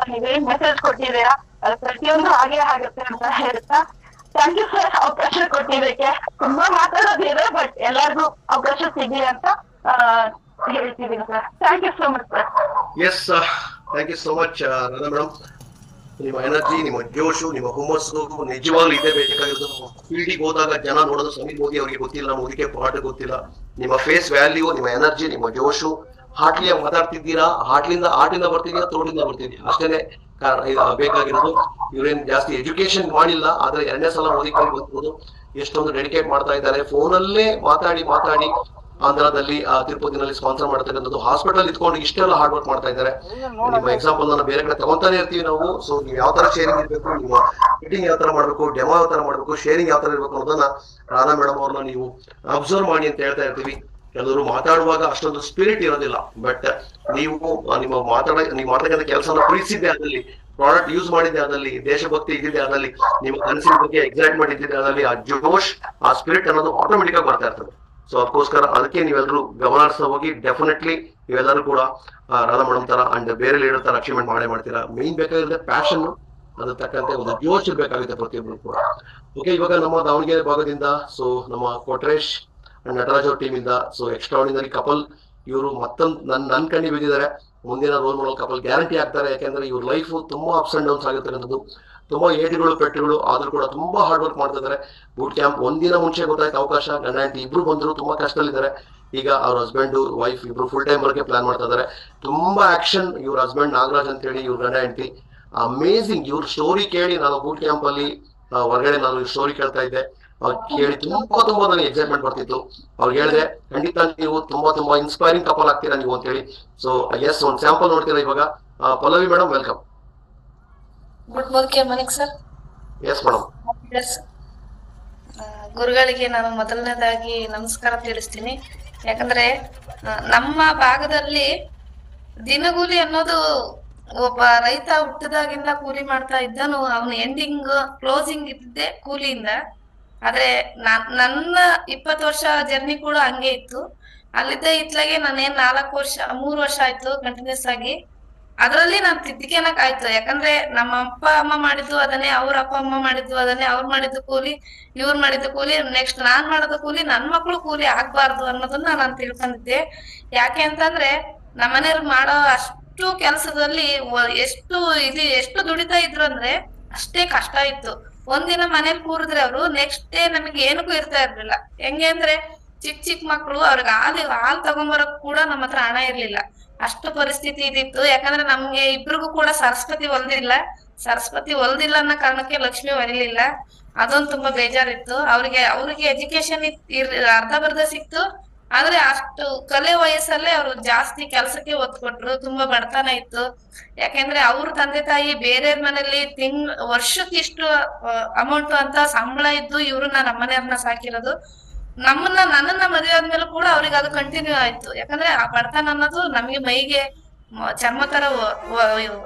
ನನಗೆ ಮೆಸೇಜ್ ಕೊಟ್ಟಿದ್ದೀರಾ, ಅದು ಪ್ರತಿಯೊಂದು ಹಾಗೆ ಆಗುತ್ತೆ ಅಂತ ಹೇಳ್ತಾ ಥ್ಯಾಂಕ್ ಯು ಸರ್ ಅವಕಾಶ ಕೊಟ್ಟಿದ್ದಕ್ಕೆ. ತುಂಬಾ ಮಾತಾಡೋದಿದೆ ಬಟ್ ಎಲ್ಲರಿಗೂ ಅವಕಾಶ ಸಿಗ್ಲಿ ಅಂತ ಹೇಳ್ತಿದ್ದೀನಿ sir. Thank you so much sir. Yes, thank you so much Radha madam. ನಿಮ್ಮ ಎನರ್ಜಿ, ನಿಮ್ಮ ಜೋಶು, ನಿಮ್ಮ ಹುಮ್ಮಸ್ಸು ನಿಜವಾಗ್ಲೂ ಇದೇ ಬೇಕಾಗಿರೋದು. ಫೀಲ್ಡಿಗೆ ಹೋದಾಗ ಜನ ನೋಡೋದು ಸಮೀರ್ ಮೋದಿ ಅವರಿಗೆ ಗೊತ್ತಿಲ್ಲ, ಮೋದಿಗೆ ಪಾಠ ಗೊತ್ತಿಲ್ಲ. ನಿಮ್ಮ ಫೇಸ್ ವ್ಯಾಲ್ಯೂ, ನಿಮ್ಮ ಎನರ್ಜಿ, ನಿಮ್ಮ ಜೋಶು, ಹಾಟ್ಲಿಯಾಗಿ ಮಾತಾಡ್ತಿದ್ದೀರಾ, ಆಟಿಂದ ಬರ್ತಿದ್ದೀರಾ, ತೋಟಿಂದ ಬರ್ತಿದ್ದೀರಾ, ಅಷ್ಟೇನೆ ಬೇಕಾಗಿರೋದು. ಇವ್ರೇನ್ ಜಾಸ್ತಿ ಎಜುಕೇಶನ್ ಮಾಡಿಲ್ಲ, ಆದ್ರೆ 2ನೇ ಸಲ ಮೋದಿ ಕೈ ಗೊತ್ತಿರೋದು ಎಷ್ಟೊಂದು ಡೆಡಿಕೇಟ್ ಮಾಡ್ತಾ ಇದ್ದಾರೆ. ಫೋನಲ್ಲೇ ಮಾತಾಡಿ ಆಂಧ್ರದಲ್ಲಿ ತಿರುಪತಿನಲ್ಲಿ ಸ್ಪಾನ್ಸರ್ ಮಾಡ್ತಕ್ಕಂಥದ್ದು, ಹಾಸ್ಪಿಟಲ್ ಇಟ್ಕೊಂಡು ಇಷ್ಟೆಲ್ಲ ಹಾರ್ಡ್ ವರ್ಕ್ ಮಾಡ್ತಾ ಇದ್ದಾರೆ. ನಿಮ್ಮ ಎಕ್ಸಾಂಪಲ್ ನಾನು ಬೇರೆ ಕಡೆ ತಗೊಂತಾನೆ ಇರ್ತೀವಿ ನಾವು. ಸೊ ನೀವು ಯಾವ ತರ ಶೇರಿಂಗ್ ಇರ್ಬೇಕು, ನಿಮ್ಮ ಮೀಟಿಂಗ್ ಯಾವ ತರ ಮಾಡ್ಬೇಕು, ಡೆಮೋ ಯಾವ ತರ ಮಾಡ್ಬೇಕು, ಶೇರಿಂಗ್ ಯಾವ ತರ ಇರ್ಬೇಕು ಅನ್ನೋದನ್ನ ರಾಧಾ ಮೇಡಮ್ ಅವ್ರನ್ನ ನೀವು ಅಬ್ಸರ್ವ್ ಮಾಡಿ ಅಂತ ಹೇಳ್ತಾ ಇರ್ತೀವಿ. ಕೆಲವರು ಮಾತಾಡುವಾಗ ಅಷ್ಟೊಂದು ಸ್ಪಿರಿಟ್ ಇರೋದಿಲ್ಲ, ಬಟ್ ನೀವು ನೀವು ಮಾಡ್ತಕ್ಕಂಥ ಕೆಲಸನ ಪ್ರೀತಿಸಿದ್ದೆ ಆದಲ್ಲಿ, ಪ್ರಾಡಕ್ಟ್ ಯೂಸ್ ಮಾಡಿದ್ದೆ ಆದಲ್ಲಿ, ದೇಶಭಕ್ತಿ ಇದ್ದಿದ್ದೆ ಆದಲ್ಲಿ, ನಿಮ್ಮ ಕನಸಿನ ಬಗ್ಗೆ ಎಕ್ಸೈಟ್ಮೆಂಟ್ ಇದ್ದಿದ್ದೆ ಆದಲ್ಲಿ, ಆ ಜೋಶ್, ಆ ಸ್ಪಿರಿಟ್ ಅನ್ನೋದು ಆಟೋಮೆಟಿಕ್ ಆಗಿ ಬರ್ತಾ ಇರ್ತದೆ. ಸೊ ಅದಕ್ಕೋಸ್ಕರ ಅದಕ್ಕೆ ನೀವೆಲ್ಲರೂ ಗಮನಿಸ್ತಾ ಹೋಗಿ ಡೆಫಿನೆಟ್ಲಿ ನೀವೆಲ್ಲರೂ ಕೂಡ ರಾಧಾ ಮೇಡಮ್ ತರ ಅಂಡ್ ಬೇರೆ ಲೀಡರ್ ತರ ಅಚೀವ್ಮೆಂಟ್ ಮಾಡ್ತೀರಾ. ಮೇನ್ ಬೇಕಾಗಿರುತ್ತೆ ಪ್ಯಾಷನ್, ಅದ್ರ ತಕ್ಕಂತೆ ಒಂದು ಜೋಶ್ ಬೇಕಾಗುತ್ತೆ ಪ್ರತಿಯೊಬ್ಬರು ಕೂಡ. ಓಕೆ, ಇವಾಗ ನಮ್ಮ ದಾವಣಗೆರೆ ಭಾಗದಿಂದ ಸೊ ನಮ್ಮ ಕೊಟ್ರೇಶ್ ಅಂಡ್ ನಟರಾಜ್ ಅವ್ರ ಟೀಮ್ ಇಂದ ಸೊ ಎಕ್ಸ್ಟ್ರಾರ್ಡಿನರಿ ಕಪಲ್, ಇವರು ಮತ್ತೊಂದು ನನ್ನ ಕಣ್ಣಿ ಬಿದ್ದಿದ್ದಾರೆ. ಮುಂದಿನ ರೋಲ್ ಮಾಡಲ್ ಕಪಲ್ ಗ್ಯಾರಂಟಿ ಆಗ್ತಾರೆ. ಯಾಕೆಂದ್ರೆ ಇವ್ರ ಲೈಫ್ ತುಂಬಾ ಅಪ್ಸ್ ಅಂಡ್ ಡೌನ್ಸ್ ಆಗಿರ್ತಕ್ಕಂಥದ್ದು, ತುಂಬಾ ಏಟುಗಳು ಪೆಟ್ಟುಗಳು ಆದ್ರೂ ಕೂಡ ತುಂಬಾ ಹಾರ್ಡ್ ವರ್ಕ್ ಮಾಡ್ತಾ ಇದ್ದಾರೆ. ಬೂಟ್ ಕ್ಯಾಂಪ್ ಒಂದಿನ ಮುಂಚೆ ಗೊತ್ತಾಯ್ತು ಅವಕಾಶ, ಗಂಡ ಹೆಂಡತಿ ಇಬ್ರು ಬಂದ್ರು, ತುಂಬಾ ಕಷ್ಟದಲ್ಲಿದ್ದಾರೆ. ಈಗ ಅವ್ರ ಹಸ್ಬೆಂಡ್ ವೈಫ್ ಇಬ್ರು ಫುಲ್ ಟೈಮ್ ವರ್ಗೆ ಪ್ಲಾನ್ ಮಾಡ್ತಾ ಇದ್ದಾರೆ. ತುಂಬಾ ಆಕ್ಷನ್. ಇವ್ರ ಹಸ್ಬೆಂಡ್ ನಾಗರಾಜ್ ಅಂತ ಹೇಳಿ ಇವ್ರ ಗಂಡ ಹೆಂಡತಿ, ಅಮೇಸಿಂಗ್. ಇವ್ರ ಸ್ಟೋರಿ ಕೇಳಿ ನಾನು ಬೂಟ್ ಕ್ಯಾಂಪ್ ಅಲ್ಲಿ ಹೊರಗಡೆ ನಾನು ಸ್ಟೋರಿ ಕೇಳ್ತಾ ಇದ್ದೆ, ಕೇಳಿ ತುಂಬಾ ನನಗೆ ಎಕ್ಸೈಟ್ಮೆಂಟ್ ಬರ್ತಿತ್ತು. ಅವ್ರಿಗೆ ಹೇಳಿದೆ ಖಂಡಿತ ನೀವು ತುಂಬಾ ಇನ್ಸ್ಪೈರಿಂಗ್ ಕಪಲ್ ಆಗ್ತೀರಾ ನೀವು ಅಂತ ಹೇಳಿ. ಸೊ ಎಸ್, ಒಂದು ಸ್ಯಾಂಪಲ್ ನೋಡ್ತೀರಾ ಇವಾಗ. Pallavi madam, welcome. Good morning sir. Yes madam. ಗುರುಗಳಿಗೆ ನಾನು ಮೊದಲನೇದಾಗಿ ನಮಸ್ಕಾರ ತಿಳಿಸ್ತೀನಿ. ಯಾಕಂದ್ರೆ ನಮ್ಮ ಭಾಗದಲ್ಲಿ ದಿನಗೂಲಿ ಅನ್ನೋದು ಒಬ್ಬ ರೈತ ಹುಟ್ಟಿದಾಗಿಂದ ಕೂಲಿ ಮಾಡ್ತಾ ಇದ್ದನು, ಅವನು ಎಂಡಿಂಗ್ ಕ್ಲೋಸಿಂಗ್ ಇದ್ದಿದ್ದೆ ಕೂಲಿಯಿಂದ. ಆದ್ರೆ ನನ್ನ 20 ವರ್ಷ ಜರ್ನಿ ಕೂಡ ಹಂಗೆ ಇತ್ತು. ಅಲ್ಲಿದ್ದ ಇತ್ಲಾಗೆ ನಾನೇನ್ 3 ವರ್ಷ ಆಯ್ತು ಕಂಟಿನ್ಯೂಸ್ ಆಗಿ ಅದ್ರಲ್ಲಿ ನಾನು ತಿದ್ದಿಕೆನಕ್ ಆಯ್ತು. ಯಾಕಂದ್ರೆ ನಮ್ಮ ಅಪ್ಪ ಅಮ್ಮ ಮಾಡಿದ್ದು ಅದನ್ನೇ, ಅವ್ರ ಅಪ್ಪ ಅಮ್ಮ ಮಾಡಿದ್ದು ಅದನ್ನೇ, ಅವ್ರು ಮಾಡಿದ್ದು ಕೂಲಿ, ಇವ್ರು ಮಾಡಿದ್ದು ಕೂಲಿ, ನೆಕ್ಸ್ಟ್ ನಾನ್ ಮಾಡೋದು ಕೂಲಿ, ನನ್ ಮಕ್ಳು ಕೂಲಿ ಆಗ್ಬಾರ್ದು ಅನ್ನೋದನ್ನ ನಾನು ತಿಳ್ಕೊಂಡಿದ್ದೆ. ಯಾಕೆ ಅಂತಂದ್ರೆ ನಮ್ಮನೆಯವ್ರು ಮಾಡೋ ಅಷ್ಟು ಕೆಲಸದಲ್ಲಿ ಎಷ್ಟು ದುಡಿತಾ ಇದ್ರು ಅಂದ್ರೆ ಅಷ್ಟೇ ಕಷ್ಟ ಇತ್ತು. ಒಂದಿನ ಮನೇಲಿ ಕೂರಿದ್ರೆ ಅವ್ರು ನೆಕ್ಸ್ಟ್ ಡೇ ನಮಗೆ ಏನಕ್ಕೂ ಇರ್ತಾ ಇರ್ಲಿಲ್ಲ. ಹೆಂಗೆ ಅಂದ್ರೆ ಚಿಕ್ಕ ಮಕ್ಳು ಅವ್ರಿಗೆ ಹಾಲು ತಗೊಂಬರಕ್ ಕೂಡ ನಮ್ಮ ಹತ್ರ ಹಣ ಇರ್ಲಿಲ್ಲ, ಅಷ್ಟು ಪರಿಸ್ಥಿತಿ ಇದಿತ್ತು. ಯಾಕಂದ್ರೆ ನಮ್ಗೆ ಇಬ್ರಿಗೂ ಕೂಡ ಸರಸ್ವತಿ ಹೊಲ್ದಿಲ್ಲ ಅನ್ನೋ ಕಾರಣಕ್ಕೆ ಲಕ್ಷ್ಮಿ ಹೊಲಿಲಿಲ್ಲ. ಅದೊಂದು ತುಂಬಾ ಬೇಜಾರಿತ್ತು. ಅವ್ರಿಗೆ ಎಜುಕೇಶನ್ ಅರ್ಧ ಬರ್ಧ ಸಿಕ್ತು, ಆದ್ರೆ ಅಷ್ಟು ಕಲೆ ವಯಸ್ಸಲ್ಲೇ ಅವ್ರು ಜಾಸ್ತಿ ಕೆಲ್ಸಕ್ಕೆ ಒತ್ತು ಕೊಟ್ರು. ತುಂಬಾ ಬಡತನ ಇತ್ತು. ಯಾಕೆಂದ್ರೆ ಅವ್ರ ತಂದೆ ತಾಯಿ ಬೇರೆ ಮನೇಲಿ ವರ್ಷಕ್ಕೆ ಇಷ್ಟು ಅಮೌಂಟ್ ಅಂತ ಸಂಬಳ ಇದ್ದು ಇವ್ರನ್ನ ನಮ್ಮನೆಯವ್ರನ್ನ ಸಾಕಿರೋದು. ನನ್ನನ್ನ ಮದುವೆ ಆದ್ಮೇಲೆ ಕೂಡ ಅವ್ರಿಗೆ ಅದು ಕಂಟಿನ್ಯೂ ಆಯ್ತು. ಯಾಕಂದ್ರೆ ಆ ಬಡತನ ಅನ್ನೋದು ನಮ್ಗೆ ಮೈಗೆ ಚರ್ಮ ತರ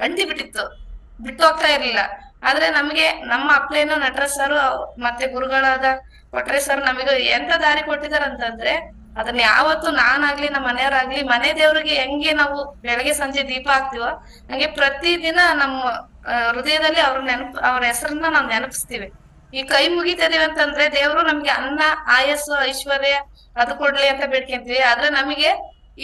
ಅಂಟಿ ಬಿಟ್ಟು ಹೋಗ್ತಾ ಇರ್ಲಿಲ್ಲ. ಆದ್ರೆ ನಮ್ಗೆ ನಮ್ಮ ಅಪ್ಲೇನು ನಟರಾಜ್ ಸರ್ ಮತ್ತೆ ಗುರುಗಳಾದ ಕೊಟ್ರೆ ಸರ್ ನಮಗೆ ಎಂತ ದಾರಿ ಕೊಟ್ಟಿದಾರ ಅಂತಂದ್ರೆ, ಅದನ್ನ ಯಾವತ್ತು ನಾನಾಗ್ಲಿ ನಮ್ಮ ಮನೆಯವರಾಗ್ಲಿ ಮನೆ ದೇವ್ರಿಗೆ ಹೆಂಗೆ ನಾವು ಬೆಳಗ್ಗೆ ಸಂಜೆ ದೀಪ ಹಾಕ್ತಿವೋ ಹಂಗೆ ಪ್ರತಿದಿನ ನಮ್ಮ ಹೃದಯದಲ್ಲಿ ಅವ್ರ ಹೆಸರನ್ನ ನಾವು ನೆನಪಿಸ್ತೀವಿ. ಈ ಕೈ ಮುಗಿತಿದೀವಿ ಅಂತಂದ್ರೆ ದೇವ್ರು ನಮ್ಗೆ ಅನ್ನ, ಆಯಸ್ಸು, ಐಶ್ವರ್ಯ ಅದು ಕೊಡ್ಲಿ ಅಂತ ಬೇಡ್ಕೊಂತೀವಿ. ಆದ್ರೆ ನಮಗೆ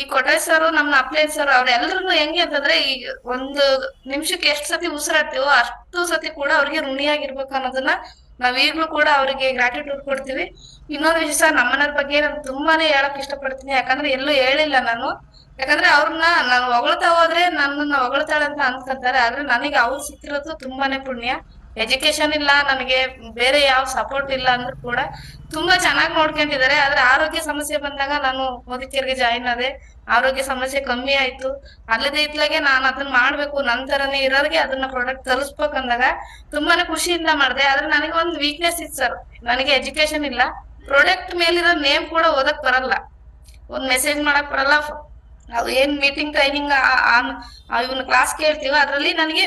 ಈ ಕೊಟ್ರೆ ಸರ್, ನಮ್ಮ ಅಪ್ಲೇನ್ ಸರ್, ಅವ್ರೆಲ್ರು ಹೆಂಗೆ ಅಂತಂದ್ರೆ ಈ ಒಂದು ನಿಮಿಷಕ್ಕೆ ಎಷ್ಟು ಸತಿ ಉಸಿರಾಡ್ತೀವೋ ಅಷ್ಟು ಸತಿ ಕೂಡ ಅವ್ರಿಗೆ ಋಣಿಯಾಗಿರ್ಬೇಕು ಅನ್ನೋದನ್ನ ನಾವ್ ಈಗ್ಲೂ ಕೂಡ ಅವ್ರಿಗೆ ಗ್ರಾಟಿಟ್ಯೂಡ್ ಕೊಡ್ತೀವಿ. ಇನ್ನೊಂದು ವಿಷಯ ನಮ್ಮನವ್ರ ಬಗ್ಗೆ ನಾನು ತುಂಬಾನೇ ಹೇಳಕ್ ಇಷ್ಟಪಡ್ತೀನಿ. ಯಾಕಂದ್ರೆ ಎಲ್ಲೂ ಹೇಳಿಲ್ಲ ನಾನು. ಯಾಕಂದ್ರೆ ಅವ್ರನ್ನ ನಾನು ಹೊಗಳ್ತಾ ಹೋದ್ರೆ ನನ್ನನ್ನ ಹೊಗಳ್ತಾಳೆ ಅಂತ ಅನ್ಕೊಂತಾರೆ. ಆದ್ರೆ ನನಗೆ ಅವ್ರು ಸಿಕ್ಕಿರೋದು ತುಂಬಾನೇ ಪುಣ್ಯ. ಎಜುಕೇಶನ್ ಇಲ್ಲ, ನನಗೆ ಬೇರೆ ಯಾವ ಸಪೋರ್ಟ್ ಇಲ್ಲ ಅಂದ್ರೂ ಕೂಡ ತುಂಬಾ ಚೆನ್ನಾಗಿ ನೋಡ್ಕೊಂಡಿದ್ದಾರೆ. ಆದ್ರೆ ಆರೋಗ್ಯ ಸಮಸ್ಯೆ ಬಂದಾಗ ನಾನು ಮೋದಿಕೇರ್ಗೆ ಜಾಯಿನ್ ಆದೆ. ಆರೋಗ್ಯ ಸಮಸ್ಯೆ ಕಮ್ಮಿ ಆಯ್ತು. ಅಲ್ಲದೆ ಇತ್ಲಾಗೆ ನಾನು ಅದನ್ನ ಮಾಡ್ಬೇಕು, ನನ್ ತರನೇ ಇರೋರಿಗೆ ಅದನ್ನ ಪ್ರಾಡಕ್ಟ್ ತರಿಸ್ಬೇಕಂದಾಗ ತುಂಬಾನೇ ಖುಷಿಯಿಂದ ಮಾಡಿದೆ. ಆದ್ರೆ ನನಗೆ ಒಂದು ವೀಕ್ನೆಸ್ ಇತ್ತು ಸರ್, ನನಗೆ ಎಜುಕೇಶನ್ ಇಲ್ಲ. ಪ್ರಾಡಕ್ಟ್ ಮೇಲಿರೋ ನೇಮ್ ಕೂಡ ಓದಕ್ ಬರಲ್ಲ, ಒಂದ್ ಮೆಸೇಜ್ ಮಾಡಕ್ ಬರಲ್ಲ. ಅವ್ ಏನ್ ಮೀಟಿಂಗ್ ಟ್ರೈನಿಂಗ್ ಇವನ್ ಕ್ಲಾಸ್ ಕೇಳ್ತೀವ ಅದ್ರಲ್ಲಿ ನನಗೆ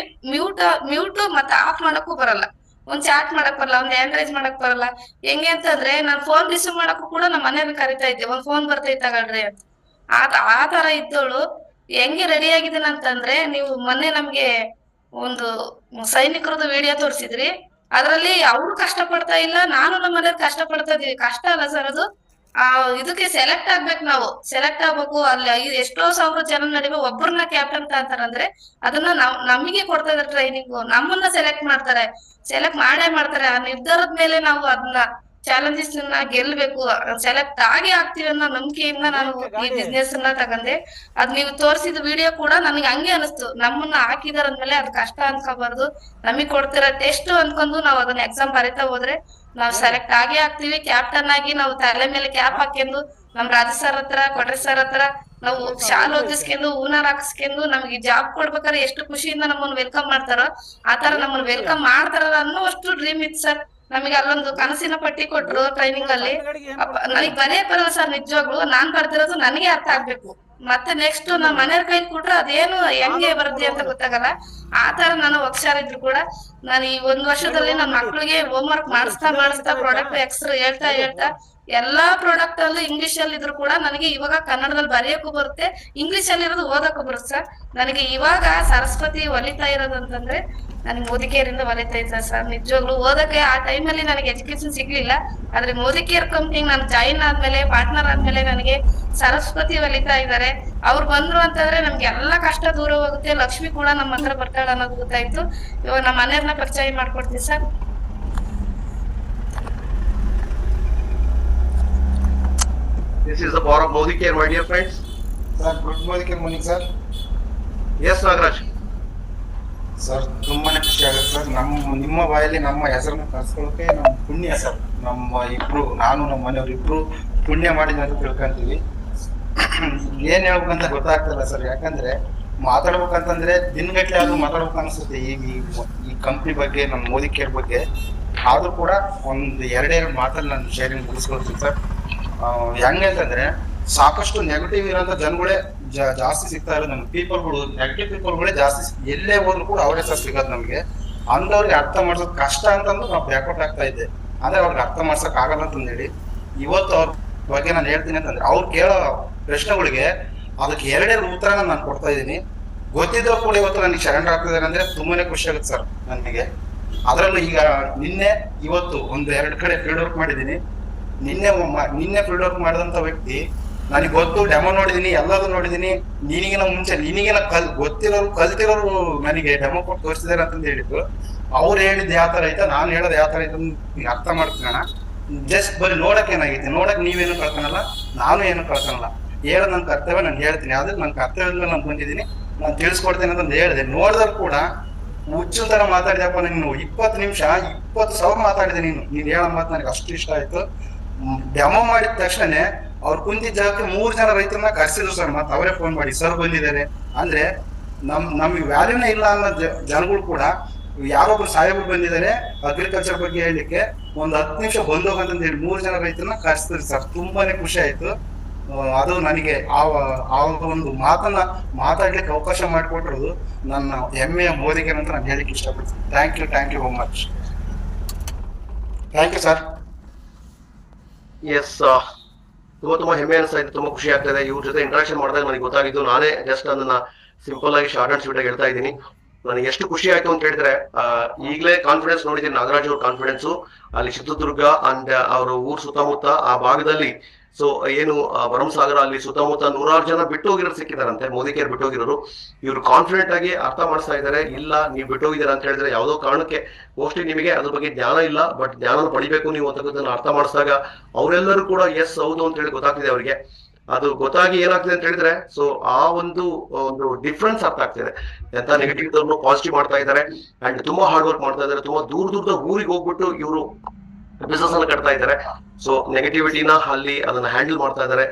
ಮ್ಯೂಟ್ ಮತ್ತೆ ಆಫ್ ಮಾಡಕ್ಕೂ ಬರಲ್ಲ, ಒಂದ್ ಚಾಟ್ ಮಾಡಕ್ ಬರಲ್ಲ, ಒಂದ್ ಹ್ಯಾಂಡ್ ರೈಸ್ ಮಾಡಕ್ ಬರಲ್ಲ. ಹೆಂಗೆ ಅಂತಂದ್ರೆ ನಾನ್ ಫೋನ್ ರಿಸೀವ್ ಮಾಡಕ್ಕೂ ಕೂಡ ನಮ್ಮ ಮನೇಲಿ ಕರಿತಾ ಇದ್ದೆ, ಒಂದ್ ಫೋನ್ ಬರ್ತೈತೆ ತಗೊಳ್ರಿ ಅಂತ. ಆ ತರ ಇದ್ದವಳು ಹೆಂಗೆ ರೆಡಿ ಆಗಿದ್ದೀನಿ ಅಂತಂದ್ರೆ, ನೀವು ಮೊನ್ನೆ ನಮ್ಗೆ ಒಂದು ಸೈನಿಕರದ್ದು ವಿಡಿಯೋ ತೋರಿಸಿದ್ರಿ. ಅದ್ರಲ್ಲಿ ಅವ್ರು ಕಷ್ಟ ಪಡ್ತಾ ಇಲ್ಲ, ನಾನು ನಮ್ಮ ಮನೆಯವ್ರು ಕಷ್ಟ ಪಡ್ತಾ ಇದೀವಿ. ಕಷ್ಟ ಅಲ್ಲ ಸರ್ ಅದು. ಇದಕ್ಕೆ ಸೆಲೆಕ್ಟ್ ಆಗ್ಬೇಕು, ನಾವು ಸೆಲೆಕ್ಟ್ ಆಗ್ಬೇಕು. ಅಲ್ಲಿ ಎಷ್ಟೋ ಸಾವಿರ ಜನ ನಡುವೆ ಒಬ್ಬರನ್ನ ಕ್ಯಾಪ್ಟನ್ ಅಂತಾರಂದ್ರೆ ಅದನ್ನ ನಮಗೆ ಕೊಡ್ತಾ ಇದಾರೆ ಟ್ರೈನಿಂಗ್. ನಮ್ಮನ್ನ ಸೆಲೆಕ್ಟ್ ಮಾಡ್ತಾರೆ, ಸೆಲೆಕ್ಟ್ ಮಾಡ್ತಾರೆ. ಆ ನಿರ್ಧಾರದ ಮೇಲೆ ನಾವು ಅದನ್ನ ಚಾಲೆಂಜಸ್ ಗೆಲ್ಬೇಕು. ಸೆಲೆಕ್ಟ್ ಆಗ್ತೀವಿ ಅನ್ನೋ ನಂಬಿಕೆಯಿಂದ ನಾನು ಈ ಬಿಸ್ನೆಸ್ ನ ತಗಂದೆ. ಅದ್ ನೀವು ತೋರಿಸಿದ ವಿಡಿಯೋ ಕೂಡ ನನಗೆ ಹಂಗೆ ಅನಿಸ್ತು. ನಮ್ಮನ್ನ ಹಾಕಿದಾರಂದ್ಮೇಲೆ ಅದ್ ಕಷ್ಟ ಅನ್ಕೋಬಾರ್ದು, ನಮಗ್ ಕೊಡ್ತಿರೋ ಟೆಸ್ಟ್ ಅನ್ಕೊಂಡು ನಾವು ಅದನ್ನ ಎಕ್ಸಾಮ್ ಬರೀತಾ ಹೋದ್ರೆ ನಾವು ಸೆಲೆಕ್ಟ್ ಆಗ್ತೀವಿ. ಕ್ಯಾಪ್ಟನ್ ಆಗಿ ನಾವು ತಲೆ ಮೇಲೆ ಕ್ಯಾಪ್ ಹಾಕೊಂಡು ನಮ್ ರಾಜ ಸರ್ ಹತ್ರ, ಕೊಟ್ರೆ ಸರ್ ಹತ್ರ ನಾವು ಶಾಲ್ ಓದಿಸ್ಕೊಂಡು ಹೂನಾರ್ ಹಾಕಿಸ್ಕೊಂಡು ನಮ್ಗೆ ಜಾಬ್ ಕೊಡ್ಬೇಕಾದ್ರೆ ಎಷ್ಟು ಖುಷಿಯಿಂದ ನಮ್ಮನ್ನ ವೆಲ್ಕಮ್ ಮಾಡ್ತಾರೋ ಆತರ ನಮ್ಮನ್ನ ವೆಲ್ಕಮ್ ಮಾಡ್ತಾರಲ್ಲ ಅನ್ನೋ ಅಷ್ಟು ಡ್ರೀಮ್ ಇತ್ತು ಸರ್. ನಮಗೆ ಅಲ್ಲೊಂದು ಕನಸಿನ ಪಟ್ಟಿ ಕೊಟ್ರು ಟ್ರೈನಿಂಗ್ ಅಲ್ಲಿ. ನನಗ್ ಬರೆಯಕ್ ಬರಲ್ಲ ಸರ್, ನಿಜವಾಗ್ಲು ನಾನ್ ಬರ್ದಿರೋದು ನನಗೆ ಅರ್ಥ ಆಗ್ಬೇಕು. ಮತ್ತೆ ನೆಕ್ಸ್ಟ್ ನಮ್ಮ ಮನೆಯವ್ರ ಕೈ ಕೊಟ್ರೆ ಅದೇನು ಹೆಂಗೆ ಬರುತ್ತೆ ಅಂತ ಗೊತ್ತಾಗಲ್ಲ. ಆ ತರ ನಾನು ಒಕ್ಷಾರಿದ್ರು ಕೂಡ ನಾನು ಈ 1 ವರ್ಷದಲ್ಲಿ ನನ್ನ ಮಕ್ಳಿಗೆ ಹೋಮ್ ವರ್ಕ್ ಮಾಡಿಸ್ತಾ ಪ್ರಾಡಕ್ಟ್ ಹೆಸರು ಹೇಳ್ತಾ ಎಲ್ಲಾ ಪ್ರಾಡಕ್ಟ್ ಅಲ್ಲೂ ಇಂಗ್ಲಿಷ್ ಅಲ್ಲಿ ಇದ್ರು ಕೂಡ ನನಗೆ ಇವಾಗ ಕನ್ನಡದಲ್ಲಿ ಬರೆಯಕ್ಕೂ ಬರುತ್ತೆ, ಇಂಗ್ಲಿಷ್ ಅಲ್ಲಿ ಇರೋದು ಓದಕ್ಕೂ ಬರುತ್ತೆ ಸರ್. ನನಗೆ ಇವಾಗ ಸರಸ್ವತಿ ಒಲಿತಾ ಇರೋದು ಅಂತಂದ್ರೆ ನನಗೆ ಮೋದಿಕೇರಿಂದ ಒಲಿತಾ ಇದ್ದ ಸರ್. ನಿಜವಾಗ್ಲು ಓದಕ್ಕೆ ಆ ಟೈಮಲ್ಲಿ ನನಗೆ ಎಜುಕೇಶನ್ ಸಿಗ್ಲಿಲ್ಲ. ಆದ್ರೆ ಮೋದಿಕೇರ್ ಕಂಪ್ನಿಗೆ ನಾನು ಜಾಯಿನ್ ಆದ್ಮೇಲೆ, ಪಾರ್ಟ್ನರ್ ಆದ್ಮೇಲೆ ನನಗೆ ಸರಸ್ವತಿ ಒಲಿತಾ ಇದ್ದಾರೆ. ಅವ್ರು ಬಂದ್ರು ಅಂತಂದ್ರೆ ನಮ್ಗೆ ಎಲ್ಲಾ ಕಷ್ಟ ದೂರ ಹೋಗುತ್ತೆ, ಲಕ್ಷ್ಮಿ ಕೂಡ ನಮ್ಮ ಹತ್ರ ಬರ್ತಾಳ ಅನ್ನೋದು ಗೊತ್ತಾಯ್ತು. ಇವಾಗ ನಮ್ಮ ಮನೆಯವ್ರನ್ನ ಪರಿಚಯ ಮಾಡ್ಕೊಡ್ತೀವಿ sir. This is the power of Modicare, my dear friends. Sir, good morning, sir. Yes, Nagaraj. Sir ತುಂಬಾನೇ ಖುಷಿ ಆಗುತ್ತೆ ಸರ್. ನಿಮ್ಮ ಬಾಯಲ್ಲಿ ನಮ್ಮ ಹೆಸರನ್ನ ಕಳ್ಸ್ಕೊಳ್ಳೋಕೆ ನಮ್ಮ ಪುಣ್ಯ ಸರ್. ನಾನು ನಮ್ಮ ಮನೆಯವ್ರು ಇಬ್ರು ಪುಣ್ಯ ಮಾಡಿದ ಅಂತ ತಿಳ್ಕೊಂತೀವಿ. ಏನ್ ಹೇಳ್ಬೇಕಂತ ಗೊತ್ತಾಗ್ತಲ್ಲ ಸರ್. ಯಾಕಂದ್ರೆ ಮಾತಾಡ್ಬೇಕಂತಂದ್ರೆ ದಿನಗಟ್ಲೆ ಆದ್ರೂ ಮಾತಾಡ್ಬೇಕು ಅನ್ಸುತ್ತೆ ಈ ಕಂಪ್ನಿ ಬಗ್ಗೆ, ನಮ್ಮ ಮೋದಿಕೇರ್ ಬಗ್ಗೆ. ಆದ್ರೂ ಕೂಡ ಒಂದು ಎರಡೆರಡು ಮಾತಲ್ಲಿ ನಾನು ಶೇರಿಂಗ್ ಮುಗಿಸ್ಕೊಳ್ತೀನಿ ಸರ್. ಹೆಂಗೆ ಅಂತಂದ್ರೆ ಸಾಕಷ್ಟು ನೆಗೆಟಿವ್ ಇರೋಂಥ ಜನಗಳೇ ಜಾಸ್ತಿ ಸಿಗ್ತಾ ಇರೋದು ನಮ್ಗೆ. ಪೀಪಲ್ಗಳು, ನೆಗೆಟಿವ್ ಪೀಪಲ್ಗಳೇ ಜಾಸ್ತಿ. ಎಲ್ಲೇ ಹೋದ್ರು ಕೂಡ ಅವರೇ ಸರ್ ಸಿಗೋದು ನಮ್ಗೆ. ಅಂದವ್ರಿಗೆ ಅರ್ಥ ಮಾಡ್ಸೋದು ಕಷ್ಟ ಅಂತಂದು ನಾವು ಬ್ಯಾಕ್ಔಟ್ ಆಗ್ತಾ ಇದ್ದೆ. ಅಂದ್ರೆ ಅವ್ರಿಗೆ ಅರ್ಥ ಮಾಡ್ಸಕ್ ಆಗಲ್ಲ ಅಂತಂದೇಳಿ ಇವತ್ತು ಅವ್ರ ಬಗ್ಗೆ ನಾನು ಹೇಳ್ತೀನಿ ಅಂತಂದ್ರೆ ಅವ್ರು ಕೇಳೋ ಪ್ರಶ್ನೆಗಳಿಗೆ ಅದಕ್ಕೆ ಎರಡೆರಡು ಉತ್ತರನ ನಾನು ಕೊಡ್ತಾ ಇದ್ದೀನಿ. ಗೊತ್ತಿದ್ರು ಕೂಡ ಇವತ್ತು ನನಗೆ ಶರಣ್ ಆಗ್ತಿದ್ದಾರೆ ಅಂದ್ರೆ ತುಂಬಾನೇ ಖುಷಿ ಆಗುತ್ತೆ ಸರ್ ನನಗೆ. ಅದರಲ್ಲೂ ಈಗ ಇವತ್ತು ಒಂದು 2 ಕಡೆ ಫೀಲ್ಡ್ ವರ್ಕ್ ಮಾಡಿದ್ದೀನಿ. ನಿನ್ನೆ ಫೀಲ್ಡ್ ವರ್ಕ್ ಮಾಡಿದಂತ ವ್ಯಕ್ತಿ ನನಗೆ ಗೊತ್ತು, ಡೆಮೋ ನೋಡಿದೀನಿ, ಎಲ್ಲದೂ ನೋಡಿದೀನಿ. ನಿನಗಿನ ಮುಂಚೆ ನಿನಗಿನ ಕಲ್ತಿರೋರು ನನಗೆ ಡೆಮೋ ಕೊಟ್ಟು ತೋರಿಸಿದಾರೆ ಅಂತಂದು ಹೇಳಿದ್ರು. ಅವ್ರು ಹೇಳಿದ್ ಯಾವ ತರ ಐತೆ, ನಾನು ಹೇಳೋದು ಯಾವ ತರ ಐತೆ ಅಂತ ಅರ್ಥ ಮಾಡ್ಕೊಳ್ಳೋಣ. ಜಸ್ಟ್ ಬರೀ ನೋಡಕ್ ಏನಾಗೈತಿ, ನೋಡಕ್ ನೀವೇನು ಕಳ್ಕೊಳಲ್ಲ, ನಾನು ಏನು ಕಳ್ಕೊಳಲ್ಲ. ಹೇಳೋದು ನನ್ನ ಕರ್ತವ್ಯ ನಾನು ಹೇಳ್ತೀನಿ. ಆದ್ರೆ ನನ್ನ ಕರ್ತವ್ಯದಲ್ಲಿ ನಾನು ಬಂದಿದ್ದೀನಿ, ನಾನು ತಿಳಿಸ್ಕೊಡ್ತೇನೆ ಅಂತಂದು ಹೇಳಿದೆ. ನೋಡಿದ್ರು ಕೂಡ ಹುಚ್ಚು ತರ ಮಾತಾಡಿದಪ್ಪ. ನೀನು 20 ನಿಮಿಷ 20,000 ಮಾತಾಡಿದೆ. ನೀನು ಹೇಳೋ ಮಾತು ನನಗೆ ಅಷ್ಟು ಇಷ್ಟ ಆಯ್ತು. ಡೆಮೋ ಮಾಡಿದ ತಕ್ಷಣ ಅವ್ರು ಕುಂತಿದ್ದ ಜಾಗಕ್ಕೆ 3 ಜನ ರೈತರನ್ನ ಕರ್ಸಿದ್ರು ಸರ್. ಮತ್ತೆ ಅವರೇ ಫೋನ್ ಮಾಡಿ ಸರ್ ಬಂದಿದ್ದಾರೆ ಅಂದ್ರೆ ನಮ್ಗೆ ವ್ಯಾಲ್ಯೂನೇ ಇಲ್ಲ ಅನ್ನೋ ಜನಗಳು ಕೂಡ ಯಾರೊಬ್ರು ಸಾಹೇಬರು ಬಂದಿದ್ದಾರೆ ಅಗ್ರಿಕಲ್ಚರ್ ಬಗ್ಗೆ ಹೇಳಲಿಕ್ಕೆ, ಒಂದು 10 ನಿಮಿಷ ಬಂದೋಗಂತಂದು ಹೇಳಿ 3 ಜನ ರೈತರನ್ನ ಕರ್ಸಿದ್ರು ಸರ್. ತುಂಬಾನೇ ಖುಷಿ ಆಯ್ತು. ಅದು ನನಗೆ ಆ ಒಂದು ಮಾತನ್ನ ಮಾತಾಡ್ಲಿಕ್ಕೆ ಅವಕಾಶ ಮಾಡಿಕೊಟ್ಟಿರೋದು ನನ್ನ ಹೆಮ್ಮೆಯ ಮೋದಿಕೇರ್ ಅಂತ ನಾನು ಹೇಳಿಕ್ಕೆ ಇಷ್ಟಪಡ್ತೀನಿ. Thank you much. Thank you sir. Yes, ತುಂಬಾ ಹೆಮ್ಮೆ ಅನಿಸ್ತಾ ಇದೆ, ತುಂಬಾ ಖುಷಿ ಆಗ್ತಾ ಇದೆ. ಇವ್ರ ಜೊತೆ ಇಂಟ್ರಾಕ್ಷನ್ ಮಾಡಿದಾಗ ನನಗೆ ಗೊತ್ತಾಗಿದ್ದು, ನಾನೇ ಜಸ್ಟ್ ಅದನ್ನ ಸಿಂಪಲ್ ಆಗಿ ಶಾರ್ಟ್ ಅಂಡ್ ಸ್ವೀಟ್ ಆಗಿ ಹೇಳ್ತಾ ಇದ್ದೀನಿ. ನನಗೆ ಎಷ್ಟು ಖುಷಿ ಆಯ್ತು ಅಂತ ಹೇಳಿದ್ರೆ, ಈಗಲೇ ಕಾನ್ಫಿಡೆನ್ಸ್ ನೋಡಿದ್ದೀನಿ ನಾಗರಾಜ್ ಅವ್ರ ಕಾನ್ಫಿಡೆನ್ಸ್ ಅಲ್ಲಿ ಚಿತ್ರದುರ್ಗ ಅಂಡ್ ಅವ್ರ ಊರ್ ಸುತ್ತಮುತ್ತ ಆ ಭಾಗದಲ್ಲಿ. ಸೊ ಏನು ಭರಮಸಾಗರ ಅಲ್ಲಿ ಸುತ್ತಮುತ್ತ 100 ಜನ ಬಿಟ್ಟೋಗಿರೋರು ಸಿಕ್ಕಿದಾರಂತೆ, ಮೋದಿಕೇರ್ ಬಿಟ್ಟೋಗಿರೋರು. ಇವ್ರು ಕಾನ್ಫಿಡೆಂಟ್ ಆಗಿ ಅರ್ಥ ಮಾಡಿಸ್ತಾ ಇದ್ದಾರೆ. ಇಲ್ಲ ನೀವು ಬಿಟ್ಟೋಗಿದ್ದೀರಾ ಅಂತ ಹೇಳಿದ್ರೆ ಯಾವುದೋ ಕಾರಣಕ್ಕೆ ಮೋಸ್ಟ್ಲಿ ನಿಮಗೆ ಅದ್ರ ಬಗ್ಗೆ ಜ್ಞಾನ ಇಲ್ಲ, ಬಟ್ ಜ್ಞಾನ ಪಡಿಬೇಕು ನೀವು ಅಂತಕ್ಕಂಥದ್ದನ್ನ ಅರ್ಥ ಮಾಡಿಸಿದಾಗ ಅವರೆಲ್ಲರೂ ಕೂಡ ಎಸ್ ಹೌದು ಅಂತ ಹೇಳಿ ಗೊತ್ತಾಗ್ತಿದೆ ಅವರಿಗೆ. ಅದು ಗೊತ್ತಾಗಿ ಏನಾಗ್ತಿದೆ ಅಂತ ಹೇಳಿದ್ರೆ, ಸೊ ಆ ಒಂದು ಡಿಫ್ರೆನ್ಸ್ ಅರ್ಥ ಆಗ್ತಿದೆ. ಎಂತ ನೆಗೆಟಿವ್ ಪಾಸಿಟಿವ್ ಮಾಡ್ತಾ ಇದ್ದಾರೆ ಅಂಡ್ ತುಂಬಾ ಹಾರ್ಡ್ ವರ್ಕ್ ಮಾಡ್ತಾ ಇದ್ದಾರೆ. ತುಂಬಾ ದೂರದ ಊರಿಗೆ ಹೋಗ್ಬಿಟ್ಟು ಇವರು ಬಿಸ್ನೆಸ್ ಅನ್ನ ಕಟ್ತಾ ಇದ್ದಾರೆ. ಸೊ ನೆಗೆಟಿವಿಟಿನ ಅಲ್ಲಿ ಅದನ್ನ ಹ್ಯಾಂಡಲ್ ಮಾಡ್ತಾ ಇದ್ದಾರೆ.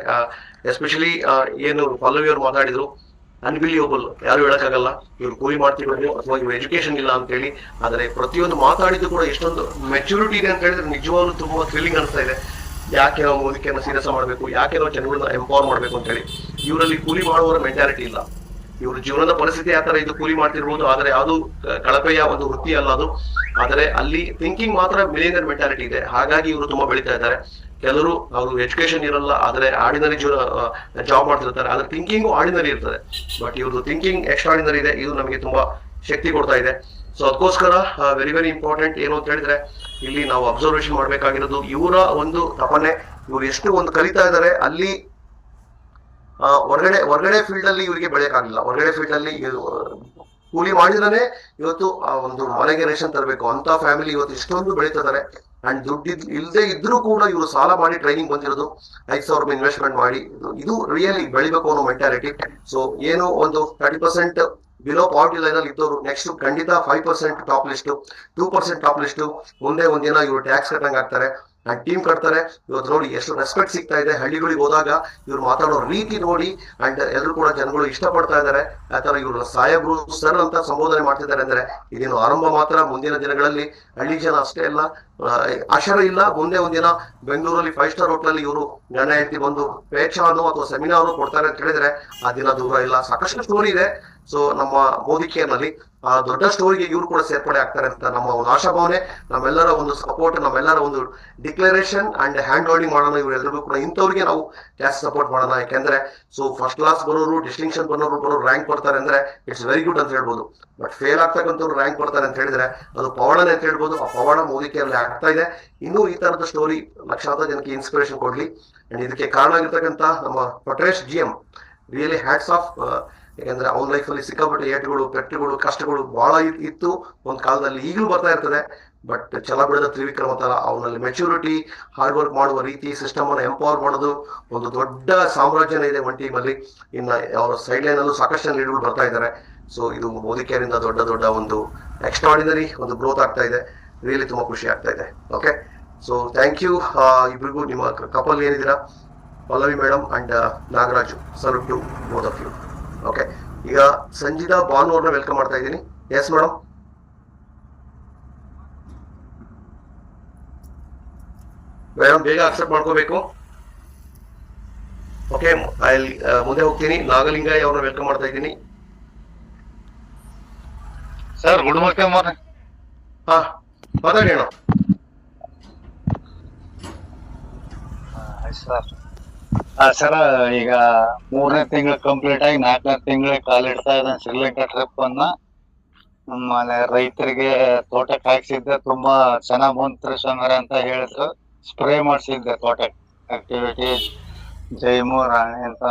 ಎಸ್ಪೆಷಲಿ ಏನು ಪಲ್ಲವಿ ಅವ್ರು ಮಾತಾಡಿದ್ರು, ಅನ್ಬಿಲಿಯಬಲ್, ಯಾರು ಹೇಳಕ್ಕಾಗಲ್ಲ ಇವ್ರು ಕೂಲಿ ಮಾಡ್ತಿರೋದು ಅಥವಾ ಇವ್ರು ಎಜುಕೇಶನ್ ಇಲ್ಲ ಅಂತ ಹೇಳಿ. ಆದರೆ ಪ್ರತಿಯೊಂದು ಮಾತಾಡಿದ್ದು ಕೂಡ ಎಷ್ಟೊಂದು ಮೆಚುರಿಟಿ ಇದೆ ಅಂತ ಹೇಳಿದ್ರೆ ನಿಜವಾಗ್ಲೂ ತುಂಬಾ ಥ್ರಿಲ್ಲಿಂಗ್ ಅನಿಸ್ತಾ ಇದೆ. ಯಾಕೆ ನಾವು ಮೋದಿಕೇರ್ನ ಸೀರಿಯಸ್ ಮಾಡಬೇಕು, ಯಾಕೆ ನಾವು ಜನಗಳನ್ನ ಎಂಪವರ್ ಮಾಡ್ಬೇಕು ಅಂತ ಹೇಳಿ. ಇವರಲ್ಲಿ ಕೂಲಿ ಮಾಡುವವರ ಮೆಂಟಾಲಿಟಿ ಇಲ್ಲ. ಇವ್ರ ಜೀವನದ ಪರಿಸ್ಥಿತಿ ಆ ತರ ಇದು, ಕೂಲಿ ಮಾಡ್ತಿರ್ಬೋದು, ಆದ್ರೆ ಯಾವುದು ಕಳಪೆಯ ಒಂದು ವೃತ್ತಿ ಅಲ್ಲ ಅದು. ಆದರೆ ಅಲ್ಲಿ ಥಿಂಕಿಂಗ್ ಮಾತ್ರ ಮಿಲಿಯನರ್ ಮೆಂಟಾಲಿಟಿ ಇದೆ. ಹಾಗಾಗಿ ಇವರು ತುಂಬಾ ಬೆಳೀತಾ ಇದ್ದಾರೆ. ಕೆಲವರು ಅವರು ಎಜುಕೇಶನ್ ಇರಲ್ಲ, ಆದ್ರೆ ಆರ್ಡಿನರಿ ಜಾಬ್ ಮಾಡ್ತಿರ್ತಾರೆ, ಆದ್ರೆ ಥಿಂಕಿಂಗು ಆರ್ಡಿನರಿ ಇರ್ತದೆ. ಬಟ್ ಇವ್ರದ್ದು ಥಿಂಕಿಂಗ್ ಎಕ್ಸ್ಟ್ರಾರ್ಡಿನರಿ ಇದೆ. ಇದು ನಮಗೆ ತುಂಬಾ ಶಕ್ತಿ ಕೊಡ್ತಾ ಇದೆ. ಸೊ ಅದಕ್ಕೋಸ್ಕರ ವೆರಿ ವೆರಿ ಇಂಪಾರ್ಟೆಂಟ್ ಏನು ಅಂತ ಹೇಳಿದ್ರೆ ಇಲ್ಲಿ ನಾವು ಅಬ್ಸರ್ವೇಷನ್ ಮಾಡ್ಬೇಕಾಗಿರೋದು ಇವರ ಒಂದು ತಪನೆ, ಇವ್ರು ಎಷ್ಟು ಒಂದು ಕಲಿತಾ ಇದ್ದಾರೆ ಅಲ್ಲಿ ಹೊರಗಡೆ ಫೀಲ್ಡ್ ಅಲ್ಲಿ ಇವರಿಗೆ ಬೆಳೆಯಕ್ಕಾಗಿಲ್ಲ. ಹೊರಗಡೆ ಫೀಲ್ಡ್ ಅಲ್ಲಿ ಕೂಲಿ ಮಾಡಿದ್ರೆ ಇವತ್ತು ಆ ಒಂದು ಮನೆಗೆ ರೇಷನ್ ತರಬೇಕು ಅಂತ ಫ್ಯಾಮಿಲಿ ಇವತ್ತು ಇಷ್ಟೊಂದು ಬೆಳೀತಿದ್ದಾರೆ. ಅಂಡ್ ದುಡ್ಡು ಇಲ್ಲದೆ ಇದ್ರೂ ಕೂಡ ಇವರು ಸಾಲ ಮಾಡಿ ಟ್ರೈನಿಂಗ್ ಬಂದಿರೋದು, 5,000 ಇನ್ವೆಸ್ಟ್ಮೆಂಟ್ ಮಾಡಿ. ಇದು ರಿಯಲಿ ಬೆಳಿಬೇಕು ಅನ್ನೋ ಮೆಂಟಾಲಿಟಿ. ಸೊ ಏನು ಒಂದು 30% ಬಿಲೋ ಪಾವರ್ಟಿ ಲೈನ್ ಅಲ್ಲಿ ಇದ್ದವರು ನೆಕ್ಸ್ಟ್ ಖಂಡಿತ 5% ಟಾಪ್ ಲಿಸ್ಟ್, 2% ಟಾಪ್ ಲಿಸ್ಟ್, ಮುಂದೆ ಒಂದಿನ ಇವರು ಟ್ಯಾಕ್ಸ್ ಕಟ್ಟಂಗ್ ಆಗ್ತಾರೆ ಅಂಡ್ ಟೀಮ್ ಕಟ್ತಾರೆ. ಇವತ್ತು ನೋಡಿ ಎಷ್ಟು ರೆಸ್ಪೆಕ್ಟ್ ಸಿಗ್ತಾ ಇದೆ. ಹಳ್ಳಿಗಳಿಗೆ ಹೋದಾಗ ಇವ್ರು ಮಾತಾಡೋ ರೀತಿ ನೋಡಿ ಅಂಡ್ ಎಲ್ಲರೂ ಕೂಡ ಜನಗಳು ಇಷ್ಟಪಡ್ತಾ ಇದ್ದಾರೆ. ಆ ತರ ಇವರು ಸಾಹೇಬ್ರು ಸರ್ ಅಂತ ಸಂಬೋಧನೆ ಮಾಡ್ತಿದ್ದಾರೆ ಅಂದ್ರೆ ಇದೇನು ಆರಂಭ ಮಾತ್ರ. ಮುಂದಿನ ದಿನಗಳಲ್ಲಿ ಹಳ್ಳಿ ಜನ ಅಷ್ಟೇ ಅಲ್ಲ, ಅಕ್ಷರ ಇಲ್ಲ, ಮುಂದೆ ಒಂದಿನ ಬೆಂಗಳೂರಲ್ಲಿ 5 ಸ್ಟಾರ್ ಹೋಟ್ಲಲ್ಲಿ ಇವರು ಗಂಡ ಹೆಂಡತಿ ಬಂದು ಪೇಚಾನು ಅಥವಾ ಸೆಮಿನಾರು ಕೊಡ್ತಾರೆ ಅಂತ ಹೇಳಿದ್ರೆ ಆ ದಿನ ದೂರ ಇಲ್ಲ. ಸಾಕಷ್ಟು ಸ್ಟೋರಿ ಇದೆ. ಸೊ ನಮ್ಮ ಮೋದಿ ಕೇರ್ನಲ್ಲಿ ಆ ದೊಡ್ಡ ಸ್ಟೋರಿಗೆ ಇವರು ಕೂಡ ಸೇರ್ಪಡೆ ಆಗ್ತಾರೆ ಅಂತ ನಮ್ಮ ಒಂದು ಆಶಾಭಾವನೆ, ನಮ್ಮೆಲ್ಲರ ಒಂದು ಸಪೋರ್ಟ್, ನಮ್ಮೆಲ್ಲರ ಒಂದು ಡಿಕ್ಲರೇಷನ್ ಅಂಡ್ ಹ್ಯಾಂಡ್ ಹೋಲ್ಡಿಂಗ್ ಮಾಡೋಣ. ಇವರೆಲ್ಲರಿಗೂ ಕೂಡ ಇಂಥವ್ರಿಗೆ ನಾವು ಜಾಸ್ತಿ ಸಪೋರ್ಟ್ ಮಾಡೋಣ. ಯಾಕೆಂದ್ರೆ ಸೊ ಫಸ್ಟ್ ಕ್ಲಾಸ್ ಬರೋರು, ಡಿಸ್ಟಿಂಕ್ಷನ್ ಬರೋರು ರ್ಯಾಂಕ್ ಬರ್ತಾರೆ ಅಂದ್ರೆ ಇಟ್ಸ್ ವೆರಿ ಗುಡ್ ಅಂತ ಹೇಳ್ಬೋದು. ಬಟ್ ಫೇಲ್ ಆಗ್ತಕ್ಕಂಥವ್ರು ರ್ಯಾಂಕ್ ಬರ್ತಾರೆ ಅಂತ ಹೇಳಿದ್ರೆ ಅದು ಪವಾಡನೆ ಅಂತ ಹೇಳ್ಬೋದು. ಆ ಪವಾಡ ಮೋದಿ ಕೇರಳ ಆಗ್ತಾ ಇದೆ. ಇನ್ನೂ ಈ ತರದ ಸ್ಟೋರಿ ಲಕ್ಷಾಂತರ ಜನಕ್ಕೆ ಇನ್ಸ್ಪಿರೇಷನ್ ಕೊಡ್ಲಿ. ಅಂಡ್ ಇದಕ್ಕೆ ಕಾರಣ ಆಗಿರ್ತಕ್ಕಂಥ ನಮ್ಮ ಪಟ್ರೇಶ್ GM ರಿಯಲಿ ಹ್ಯಾಟ್ಸ್ ಆಫ್. ಯಾಕಂದ್ರೆ ಅವನ ಲೈಫಲ್ಲಿ ಸಿಕ್ಕಾಪಟ್ಟೆ ಏಟುಗಳು, ಪೆಟ್ಟುಗಳು, ಕಷ್ಟಗಳು ಬಹಳ ಇತ್ತು ಒಂದು ಕಾಲದಲ್ಲಿ, ಈಗಲೂ ಬರ್ತಾ ಇರ್ತದೆ. ಬಟ್ ಛಲ ಬಿಡದ ತ್ರಿವಿಕ್ರಮ ತರ ಅವನಲ್ಲಿ ಮೆಚುರಿಟಿ, ಹಾರ್ಡ್ ವರ್ಕ್ ಮಾಡುವ ರೀತಿ, ಸಿಸ್ಟಮ್ ಅನ್ನು ಎಂಪವರ್ ಮಾಡೋದು, ಒಂದು ದೊಡ್ಡ ಸಾಮ್ರಾಜ್ಯನೇ ಇದೆ ಒನ್ ಟೀಮ್ ಅಲ್ಲಿ. ಇನ್ನ ಅವರ ಸೈಡ್ ಲೈನ್ ಅಲ್ಲೂ ಸಾಕಷ್ಟು ಲೀಡ್ಗಳು ಬರ್ತಾ ಇದ್ದಾರೆ. ಸೊ ಇದು ಮೋದಿ ಕೇರಿಂದ ದೊಡ್ಡ ಒಂದು ಎಕ್ಸ್ಟ್ರಾರ್ಡಿನರಿ ಒಂದು ಗ್ರೋತ್ ಆಗ್ತಾ ಇದೆ. ರಿಯಲಿ ತುಂಬಾ ಖುಷಿ ಆಗ್ತಾ ಇದೆ. ಓಕೆ, ಸೊ ಥ್ಯಾಂಕ್ ಯು ಇಬ್ರಿಗೂ. ನಿಮ್ಮ ಕಪಲ್ ಏನಿದ್ದೀರಾ, Pallavi madam and Nagaraju, salute to both of you. Okay, ಈಗ ಸಂಜಿತಾ ಭಾನು ಅವ್ರನ್ನ ವೆಲ್ಕಮ್ ಮಾಡ್ತಾ ಇದ್ದೀನಿ. Yes madam. ಮೇಡಮ್ ಬೇಗ ಅಕ್ಸೆಪ್ಟ್ ಮಾಡ್ಕೋಬೇಕು. ಓಕೆ, ಮುಂದೆ ಹೋಗ್ತೀನಿ. ನಾಗಲಿಂಗಯ್ಯ ಅವ್ರನ್ನ ವೆಲ್ಕಮ್ ಮಾಡ್ತಾ ಇದ್ದೀನಿ. Sir good morning. ಹಾ, ಮಾತಾಡಿ ಅಣ್ಣ. ಸರ್ ಈಗ 3ನೇ ತಿಂಗಳು ಕಂಪ್ಲೀಟ್ ಆಗಿ 4ನೇ ತಿಂಗಳಿಗೆ ಕಾಲಿಡ್ತಾ ಇದ್ದಾನೆ ಶ್ರೀಲಂಕಾ ಟ್ರಿಪ್ ಅನ್ನ. ಆಮೇಲೆ ರೈತರಿಗೆ ತೋಟಕ್ಕೆ ಹಾಕ್ಸಿದ್ದೆ, ತುಂಬಾ ಚೆನ್ನಾಗ್ ಬಂತು ಸಂಗ್ರ ಅಂತ ಹೇಳಿದ್ರು. ಸ್ಪ್ರೇ ಮಾಡ್ಸಿದ್ದೆ ತೋಟಕ್ಕೆ, ಆಕ್ಟಿವಿಟಿ ಜೈಮು ರಾಣಿ ಅಂತ